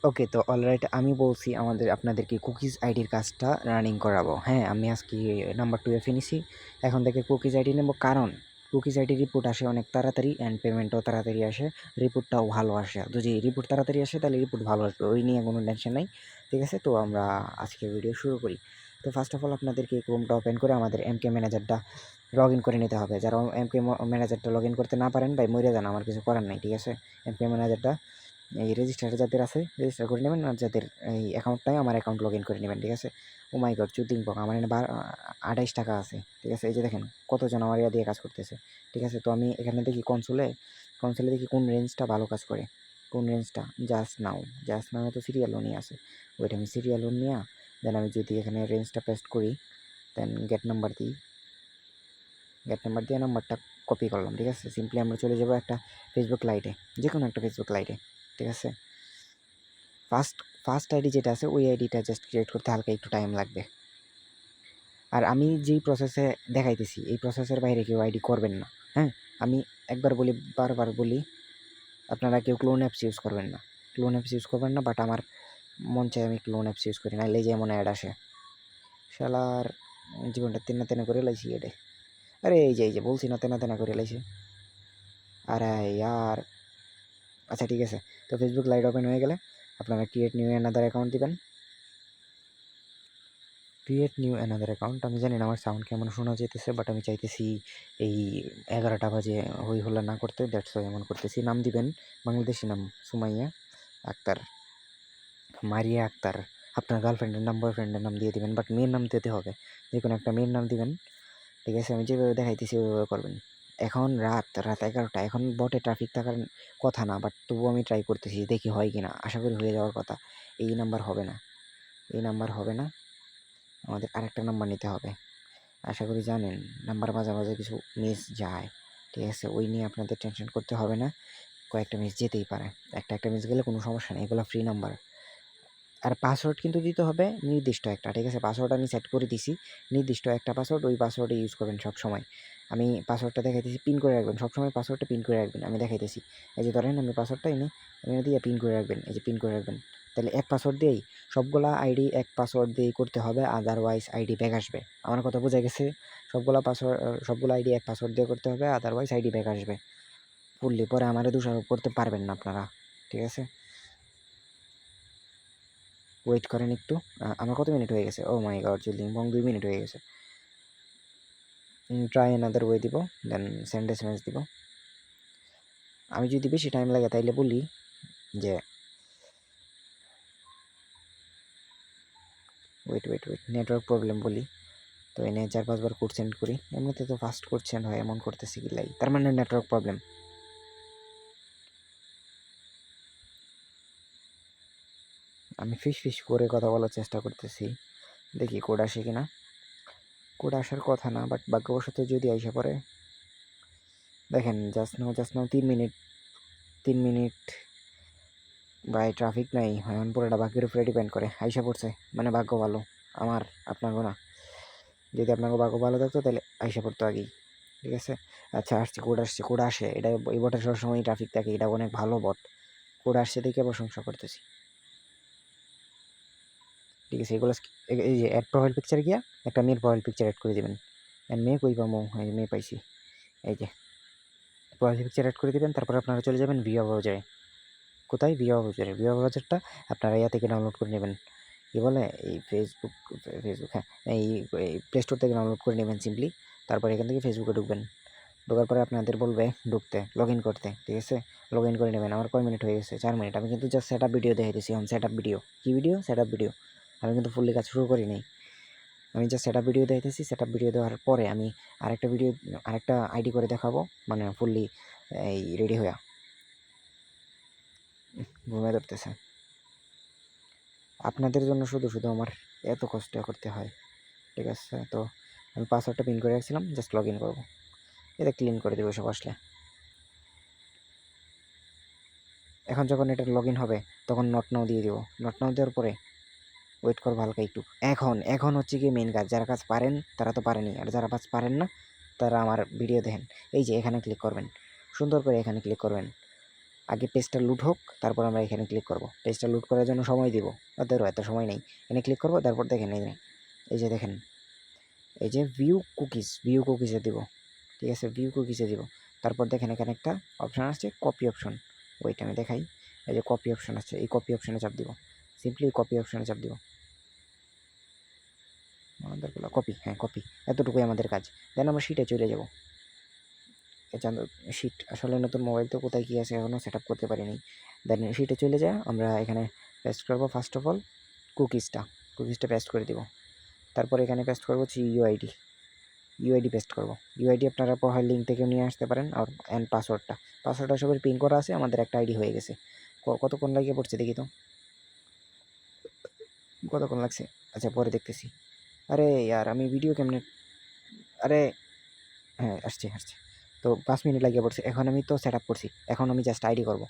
ওকে, তো অলরাইট আমি বলছি আপনাদেরকে কুকিজ আইডির কাজটা রানিং করাবো। হ্যাঁ, আমি আজকে নাম্বার 2 এ ফিনিশি। এখন থেকে কুকিজ আইডি নেব, কারণ কুকিজ আইডি রিপোর্ট আসে অনেক তাড়াতাড়ি অ্যান্ড পেমেন্টও তাড়াতাড়ি আসে, রিপোর্টটাও ভালো আসে। যদি রিপোর্ট তাড়াতাড়ি আসে তাহলে রিপোর্ট ভালো আসবে, ওই নিয়ে কোনো টেনশন নাই। ঠিক আছে, তো আমরা আজকে ভিডিও শুরু করি। তো ফার্স্ট অফ অল আপনাদেরকে ক্রোমটা ওপেন করে আমাদের এমকে ম্যানেজারটা লগ ইন করে নিতে হবে। যারা এমকে ম্যানেজারটা লগ ইন করতে না পারেন ভাই মরে যান, আমার কিছু করার নাই। ঠিক আছে, এমকে ম্যানেজারটা এই রেজিস্টার যাদের আছে রেজিস্টার করে নেবেন, আর যাদের এই অ্যাকাউন্ট নাই আমার অ্যাকাউন্ট লগ ইন করে নেবেন। ঠিক আছে, ও মাই গড চুদিং পক, আমার এখানে 28 টাকা আছে। ঠিক আছে, এই যে দেখেন কতজন আমার ইয়া দিয়ে কাজ করতেছে। ঠিক আছে, তো আমি এখানে দেখি কনসোলে দেখি কোন রেঞ্জটা ভালো কাজ করে, কোন রেঞ্জটা। জাস্ট নাও তো সিরিয়াল লোনই আছে। ওইটা আমি সিরিয়াল লোন নিয়ে দেন আমি যদি এখানে রেঞ্জটা পেস্ট করি, দেন গেট নাম্বার দিয়ে নাম্বারটা কপি করলাম। ঠিক আছে, সিম্পলি আমরা চলে যাবো একটা ফেসবুক লাইটে, যে কোনো একটা ফেসবুক লাইটে। ঠিক আছে, ফার্স্ট ফার্স্ট আইডি যেটা আছে ওই আইডিটা জাস্ট ক্রিয়েট করতে হালকা একটু টাইম লাগবে। আর আমি যেই প্রসেসে দেখাইতেছি এই প্রসেসের বাইরে কেউ আইডি করবেন না। হ্যাঁ, আমি একবার বলি, বারবার বলি, আপনারা কেউ ক্লোন অ্যাপস ইউজ করবেন না, ক্লোন অ্যাপস ইউজ করবেন না। বাট আমার মন চাই আমি ক্লোন অ্যাপস ইউজ করি না, এই যে এমন অ্যাড আসে, শালার জীবনটা তেনা তেনা করে লাইছি এডে। আরে এই যে বলছি না, তেনা তেনা করে লাইছে। আরে ইয়ার, আচ্ছা ঠিক আছে। তো ফেসবুক লাইট ওপেন হয়ে গেলে আপনারা ক্রিয়েট নিউ অ্যানাদার অ্যাকাউন্ট দিবেন। ক্রিয়েট নিউ অ্যানাদার অ্যাকাউন্ট, আমি জানি না আমার সাউন্ড কেমন শোনা যেতেছে, বাট আমি চাইতেছি এই 11টা বাজে হই হল্লা না করতে, দ্যাটস ওয়াই এমন করতেছি। নাম দিবেন বাংলাদেশি নাম, সুমাইয়া আক্তার, মারিয়া আক্তার। আপনার গার্লফ্রেন্ডের নাম বয়ফ্রেন্ডের নাম দিয়ে দিবেন, বাট মেয়ের নাম দিতে হবে, যে কোনো একটা মেয়ের নাম দিবেন। ঠিক আছে, আমি যেভাবে দেখাইতেছি ওইভাবে করবেন। এখন রাত 11টা, এখন বটে ট্রাফিক থাকার কথা না, বাট তবুও আমি ট্রাই করতেছি, দেখি হয় কি না। আশা করি হয়ে যাওয়ার কথা। এই নাম্বার হবে না, এই নাম্বার হবে না, আমাদের আরেকটা নাম্বার নিতে হবে। আশা করি জানেন নাম্বার মাঝে মাঝে কিছু মিস যায়। ঠিক আছে, ওই নিয়ে আপনাদের টেনশন করতে হবে না, কয়েকটা মিস যেতেই পারে। একটা মিস গেলে কোনো সমস্যা নেই, এগুলো ফ্রি নাম্বার। আর পাসওয়ার্ড কিন্তু দিতে হবে নির্দিষ্ট একটা। ঠিক আছে, পাসওয়ার্ড আমি সেট করে দিছি, নির্দিষ্ট একটা পাসওয়ার্ড, ওই পাসওয়ার্ডে ইউজ করবেন সব সময়। আমি পাসওয়ার্ডটা দেখাইতেছি, পিন করে রাখবেন সবসময়, পাসওয়ার্ডটা পিন করে রাখবেন। আমি দেখাইতেছি, এই যে ধরেন আমি পাসওয়ার্ডটা এনে দিয়ে পিন করে রাখবেন, এই যে পিন করে রাখবেন। তাহলে এক পাসওয়ার্ড দিয়েই সবগুলা আইডি এক পাসওয়ার্ড দিয়েই করতে হবে, আদারওয়াইজ আইডি ব্যাক আসবে। আমার কথা বোঝা গেছে? সবগুলো আইডি এক পাসওয়ার্ড দিয়ে করতে হবে, আদারওয়াইজ আইডি ব্যাক আসবে ফুললি। পরে আমারে দোষারোপ করতে পারবেন না আপনারা। ঠিক আছে, ওয়েট করেন একটু। আমার কত মিনিট হয়ে গেছে? ও মাই গড, জলদি 2 মিনিট হয়ে গেছে। ট্রাই অ্যানাদার ওয়ে দিব, দেন সেন্ড এসএমএস দিব। আমি যদি বেশি টাইম লাগে তাইলে বলি যে ওয়েট নেটওয়ার্ক প্রবলেম বলি। তো এনে 4-5 বার কোড সেন্ড করি, এমনিতে তো ফাস্ট কোড সেন্ড হয়, এমন করতেছি কি লাই, তার মানে নেটওয়ার্ক প্রবলেম। আমি ফিস করে কথা বলার চেষ্টা করতেছি, দেখি কোড আসে কিনা। কোড আসার কথা না, বাট ভাগ্যবশত যদি আইসা পড়ে। দেখেন জাস্ট নাও 3 মিনিট ভাই, ট্রাফিক নাই, এখন পুরোটা ভাগ্যের উপরে ডিপেন্ড করে। আইসা পড়ছে মানে ভাগ্য ভালো আমার, আপনারও না। যদি আপনাকে ভাগ্য ভালো থাকতো তাহলে আইসা পড়তো আগেই। ঠিক আছে, আচ্ছা আসছে, কোড আসে। এটা এই বটের সবসময় ট্রাফিক থাকে, এটা অনেক ভালো বট। কোড আসছে দেখে প্রশংসা করতেছি। ঠিক আছে, এগুলো এই যে অ্যাড প্রোফাইল পিকচার গিয়া একটা মেয়ের প্রোফাইল পিকচার অ্যাড করে দেবেন। অ্যান্ড মেয়ে কই পাবো, এই মেয়ে পাইছি, এই যে প্রোফাইল পিকচার অ্যাড করে দেবেন। তারপর আপনারা চলে যাবেন ভিডিও ব্রাউজারে। কোথায়? ভিডিও ব্রাউজারটা আপনারা ইয়া থেকে ডাউনলোড করে নেবেন। কী বলে এই ফেসবুক, হ্যাঁ, এই প্লে স্টোর থেকে ডাউনলোড করে নেবেন সিম্পলি। তারপর এখান থেকে ফেসবুকে ঢুকবেন, ঢোকার পরে আপনাদের বলবে ঢুকতে, লগ ইন করতে। ঠিক আছে, লগ ইন করে নেবেন। আমার কয় মিনিট হয়ে গেছে? 4 মিনিট। আমি কিন্তু জাস্ট সেট আপ ভিডিও দেখাইতেছি এখন। সেট আপ ভিডিও কী ভিডিও? Set up video. আমি কিন্তু ফুললি কাজ শুরু করি নাই, আমি জাস্ট সেট আপ ভিডিও দেখাইতেছি। সেট আপ ভিডিও দেওয়ার পরে আমি আরেকটা আইডি করে দেখাবো, মানে ফুললি এই রেডি হয়ে ঘুমিয়ে ধরতেছে। আপনাদের জন্য শুধু আমার এত কষ্ট করতে হয়। ঠিক আছে, তো আমি পাসওয়ার্ডটা পিন করে রাখছিলাম, জাস্ট লগ ইন করবো। এটা ক্লিন করে দেবো সব আসলে। এখন যখন এটা লগ ইন হবে তখন নট নাও দিয়ে দেবো। নট নাও দেওয়ার পরে ওয়েট করবো হালকা একটু। এখন হচ্ছে কি মেন কাজ, যারা কাজ পারেন তারা তো পারেনি, আর যারা কাজ পারেন না তারা আমার ভিডিও দেখেন। এই যে এখানে ক্লিক করবেন, সুন্দর করে এখানে ক্লিক করবেন। আগে পেজটা লুট হোক, তারপর আমরা এখানে ক্লিক করব। পেজটা লুট করার জন্য সময় দিব, ওদেরও এত সময় নেই। এখানে ক্লিক করব, তারপর দেখেন এই যে দেখেন এই যে ভিউ কুকিজে দিব, ঠিক আছে, ভিউ কুকিজে দিব। তারপর দেখেন এখানে একটা অপশান আসছে কপি অপশন, ওইটা আমি দেখাই। এই যে কপি অপশন আছে, এই কপি অপশনে চাপ দিব, সিম্পলি কপি অপশনে চাপ দিব। আমাদের কপি, হ্যাঁ কপি, এতটুকুই আমাদের কাজ। দেন আমরা শিটে চলে যাব। শিট আসলে নতুন মোবাইল তো কোথায় কী আছে এখনও সেট আপ করতে পারিনি। দেন শিটে চলে যায়, আমরা এখানে পেস্ট করবো ফার্স্ট অফ অল কুকিজটা পেস্ট করে দিব। তারপর এখানে পেস্ট করবো হচ্ছে ইউআইডি পেস্ট করব। ইউআইডি আপনারা প্রোফাইল লিঙ্ক থেকে নিয়ে আসতে পারেন। আর অ্যান্ড পাসওয়ার্ডটা সবের পিন করা আছে, আমাদের একটা আইডি হয়ে গেছে। কতক্ষণ লাগিয়ে পড়ছে দেখি তো, কতক্ষণ লাগছে, আচ্ছা পরে দেখতেছি। আরে ইয়ার আমি ভিডিও কেমনে, আরে হ্যাঁ আসছে। তো 5 মিনিট লাগিয়ে পড়ছে। এখন আমি তো সেট আপ করছি, এখন আমি জাস্ট আইডি করব।